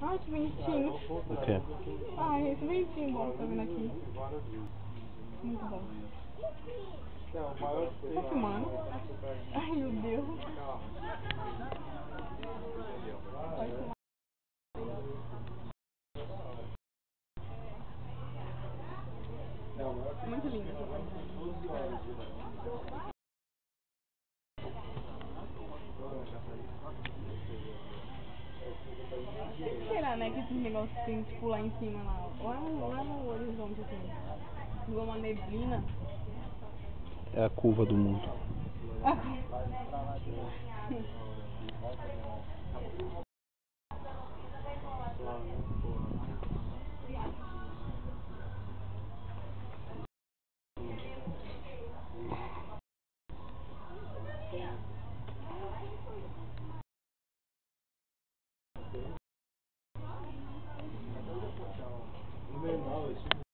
Ai, que bonitinho. O quê? Ai, esse bonitinho bom que tá vendo aqui. Muito bom. Tá filmando? Ai, meu Deus. Pode filmar. Muito lindo essa paisagem. O que será, né, que esses negócios tem, tipo, lá em cima, lá no horizonte, assim, igual uma neblina. É a curva do mundo.